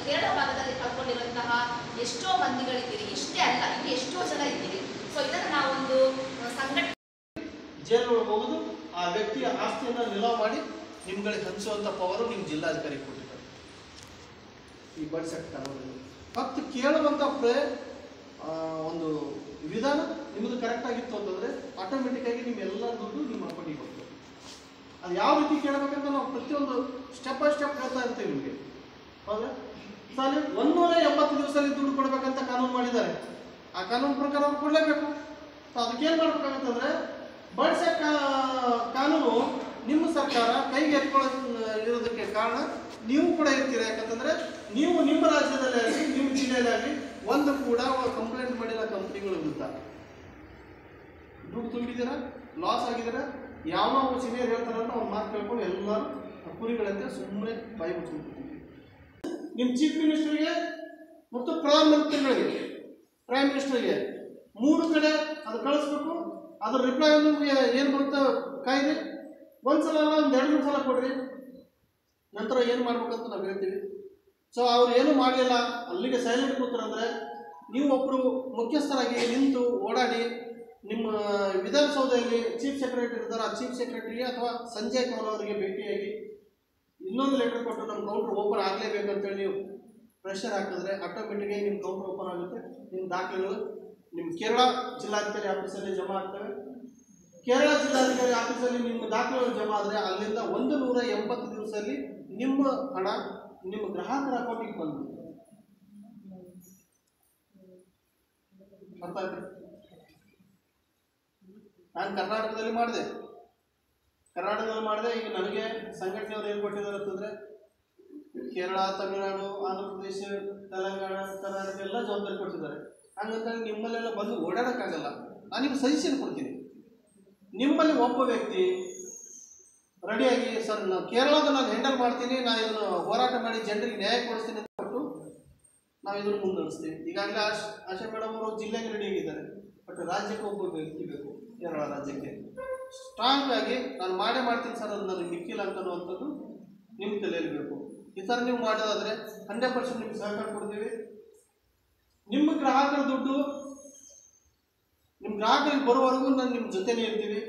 ಕೇರಳ ಭಾಗದಲ್ಲಿ ಕಳ್ಕೊಂಡಿರುವಂತಹ ಎಷ್ಟೋ ಮಂದಿಗಳಿದ್ದೀರಿ. ಇಷ್ಟೇ ಅಲ್ಲ, ಇನ್ನು ಎಷ್ಟೋ ಜನ ಇದ್ದೀರಿ. ಸೊ ಇದನ್ನು ನಾವೊಂದು ಸಂಘಟನೆ ಜೈಲೊಳಗೆ ಹೋಗೋದು, ಆ ವ್ಯಕ್ತಿಯ ಆಸ್ತಿಯನ್ನು ನಿಲಾವ್ ಮಾಡಿ ನಿಮ್ಗಳಿಗೆ ಹಂಚುವಂಥ ಪವರು ನಿಮ್ಮ ಜಿಲ್ಲಾಧಿಕಾರಿ ಕೊಟ್ಟಿದ್ದಾರೆ. ಈ ಬಡ್ ಸೆಟ್ ಕಾನೂನಲ್ಲಿ ಫಕ್ತ್ ಕೇಳುವಂಥ ಒಂದು ವಿಧಾನ ನಿಮ್ಮದು ಕರೆಕ್ಟ್ ಆಗಿತ್ತು ಅಂತಂದರೆ ಆಟೋಮೆಟಿಕ್ಕಾಗಿ ನಿಮ್ಮೆಲ್ಲ ದುಡ್ಡು ನಿಮ್ಮ ಅಕೌಂಟಿಗೆ ಹೋಗ್ತದೆ. ಅದು ಯಾವ ರೀತಿ ಕೇಳಬೇಕಂತ ನಾವು ಪ್ರತಿಯೊಂದು ಸ್ಟೆಪ್ ಬೈ ಸ್ಟೆಪ್ ಹೇಳ್ತಾ ಇರ್ತೀವಿ ನಿಮಗೆ. ಹೌದಾ? ಸಾಲಿ 180 ದಿವಸದಲ್ಲಿ ದುಡ್ಡು ಕೊಡಬೇಕಂತ ಕಾನೂನು ಮಾಡಿದ್ದಾರೆ. ಆ ಕಾನೂನು ಪ್ರಕಾರ ಅವ್ರು ಕೊಡಲೇಬೇಕು. ಸೊ ಅದಕ್ಕೇನು ಮಾಡಬೇಕಾಗತ್ತಂದರೆ ಬಡ್ ಸೆಟ್ ಕಾನೂನು ನಿಮ್ಮ ಸರ್ಕಾರ ಕೈಗೆ ಎತ್ಕೊಳ್ಳೋದಕ್ಕೆ ಕಾರಣ ನೀವು ಕೂಡ ಇರ್ತೀರ. ಯಾಕಂತಂದರೆ ನೀವು ನಿಮ್ಮ ರಾಜ್ಯದಲ್ಲೇ ಆಗಲಿ ನಿಮ್ಮ ಜಿಲ್ಲೆಯಲ್ಲೇ ಆಗಲಿ ಒಂದು ಕೂಡ ಕಂಪ್ಲೇಂಟ್ ಮಾಡಿಲ್ಲ ಕಂಪ್ನಿಗಳು ವಿರುದ್ಧ. ದುಡ್ಡು ತುಂಬಿದ್ದೀರಾ, ಲಾಸ್ ಆಗಿದ್ದೀರಾ, ಯಾವ ಸೀನಿಯರ್ ಹೇಳ್ತಾರಂತ ಅವ್ರು ಮಾತು ಕೇಳ್ಕೊಂಡು ಎಲ್ಲರೂ ಕುರಿಗಳಂತೆ ಸುಮ್ಮನೆ ಬಾಯಿ ಮುಚ್ಚಿಬಿಟ್ಟಿದ್ದೀವಿ. ನಿಮ್ಮ ಚೀಫ್ ಮಿನಿಸ್ಟರ್ಗೆ ಮತ್ತು ಪ್ರಧಾನಮಂತ್ರಿಗಳಿಗೆ, ಪ್ರೈಮ್ ಮಿನಿಸ್ಟರ್ಗೆ 3 ಕಡೆ ಅದು ಕಳಿಸ್ಬೇಕು. ಅದ್ರ ರಿಪ್ಲೈ ನಿಮಗೆ ಏನು ಬರುತ್ತೋ ಕಾಯ್ದೆ. ಒಂದ್ಸಲ ಅಲ್ಲ, ಒಂದು 2-3 ಸಲ ಕೊಡ್ರಿ. ನಂತರ ಏನು ಮಾಡ್ಬೇಕಂತ ನಾವು ಹೇಳ್ತೀವಿ. ಸೊ ಅವ್ರು ಏನೂ ಮಾಡಲಿಲ್ಲ, ಅಲ್ಲಿಗೆ ಸೈಲೆಂಟ್ ಕೂತ್ರಂದರೆ ನೀವು ಒಬ್ಬರು ಮುಖ್ಯಸ್ಥರಾಗಿ ನಿಂತು ಓಡಾಡಿ ನಿಮ್ಮ ವಿಧಾನಸೌಧದಲ್ಲಿ ಚೀಫ್ ಸೆಕ್ರೆಟರಿ ಇರ್ತಾರೆ, ಆ ಚೀಫ್ ಸೆಕ್ರೆಟರಿಗೆ ಅಥವಾ ಸಂಜಯ್ ಕಮಲ್ ಅವರಿಗೆ ಭೇಟಿಯಾಗಿ ಇನ್ನೊಂದು ಲೆಟರ್ ಕೊಟ್ಟು ನಮ್ಮ ಕೌಂಟರ್ ಓಪನ್ ಆಗಲೇಬೇಕಂತೇಳಿ ನೀವು ಪ್ರೆಷರ್ ಹಾಕಿದ್ರೆ ಆಟೋಮೆಟಿಕ್ಕಾಗಿ ನಿಮ್ಮ ಕೌಂಟರ್ ಓಪನ್ ಆಗುತ್ತೆ. ನಿಮ್ಮ ದಾಖಲೆಗಳು ನಿಮ್ಮ ಕೇರಳ ಜಿಲ್ಲಾಧಿಕಾರಿ ಆಫೀಸಲ್ಲಿ ಜಮಾ ಆಗ್ತವೆ. ಕೇರಳ ಜಿಲ್ಲಾಧಿಕಾರಿ ಆಫೀಸಲ್ಲಿ ನಿಮ್ಮ ದಾಖಲೆಗಳು ಜಮಾ ಆದರೆ ಅಲ್ಲಿಂದ 180 ದಿವಸದಲ್ಲಿ ನಿಮ್ಮ ಹಣ ನಿಮ್ಮ ಗ್ರಾಹಕರ ಅಕೌಂಟಿಗೆ ಬಂದ್ಬಿಡುತ್ತೆ. ಅರ್ಥ ಆಯ್ತು? ನಾನು ಕರ್ನಾಟಕದಲ್ಲಿ ಮಾಡಿದೆ. ಈಗ ನನಗೆ ಸಂಘಟನೆಯವರು ಏನು ಕೊಟ್ಟಿದ್ದಾರೆ ಅಂತಂದರೆ ಕೇರಳ, ತಮಿಳುನಾಡು, ಆಂಧ್ರ ಪ್ರದೇಶ, ತೆಲಂಗಾಣ, ಕರ್ನಾಟಕ ಎಲ್ಲ ಜವಾಬ್ದಾರಿ ಕೊಟ್ಟಿದ್ದಾರೆ. ಹಂಗಂತೇಳಿ ನಿಮ್ಮಲ್ಲೆಲ್ಲ ಬಂದು ಓಡಾಡೋಕ್ಕಾಗಲ್ಲ. ನಾನು ನಿಮ್ಗೆ ಸಜೆಷನ್ ಕೊಡ್ತೀನಿ. ನಿಮ್ಮಲ್ಲಿ ಒಬ್ಬ ವ್ಯಕ್ತಿ ರೆಡಿಯಾಗಿ ಸರ್ ನಾನು ಕೇರಳದ ನಾನು ಹ್ಯಾಂಡಲ್ ಮಾಡ್ತೀನಿ, ನಾನು ಇದನ್ನು ಹೋರಾಟ ಮಾಡಿ ಜನರಿಗೆ ನ್ಯಾಯ ಕೊಡಿಸ್ತೀನಿ ಅಂತ ಕೊಟ್ಟು ನಾವು ಇದನ್ನು ಮುಂದುವರಿಸ್ತೀವಿ. ಈಗಾಗಲೇ ಆಶಾ ಮೇಡಮ್ ಅವರು ಜಿಲ್ಲೆಗೆ ರೆಡಿಯಾಗಿದ್ದಾರೆ. ಬಟ್ ರಾಜ್ಯಕ್ಕೆ ಒಬ್ಬ ವ್ಯಕ್ತಿ ಬೇಕು. ಕೇರಳ ರಾಜ್ಯಕ್ಕೆ ಸ್ಟ್ರಾಂಗ್ ಆಗಿ ನಾನು ಮಾಡ್ತೀನಿ ಸರ್, ಅದು ನನಗೆ ಮಿಕ್ಕಿಲ್ಲ ಅಂತನ್ನುವಂಥದ್ದು ನಿಮ್ಮ ತಲೆಯಲ್ಲಿ ಬೇಕು. ಈ ಥರ ನೀವು ಮಾಡೋದಾದರೆ 100% ನಿಮ್ಗೆ ಸಹಕಾರ ಕೊಡ್ತೀವಿ. ನಿಮ್ಮ ಗ್ರಾಹಕರ ದುಡ್ಡು ನಿಮ್ಮ ಗ್ರಾಹಕರಿಗೆ ಬರುವವರೆಗೂ ನಾನು ನಿಮ್ಮ ಜೊತೆನೇ ಇರ್ತೀವಿ.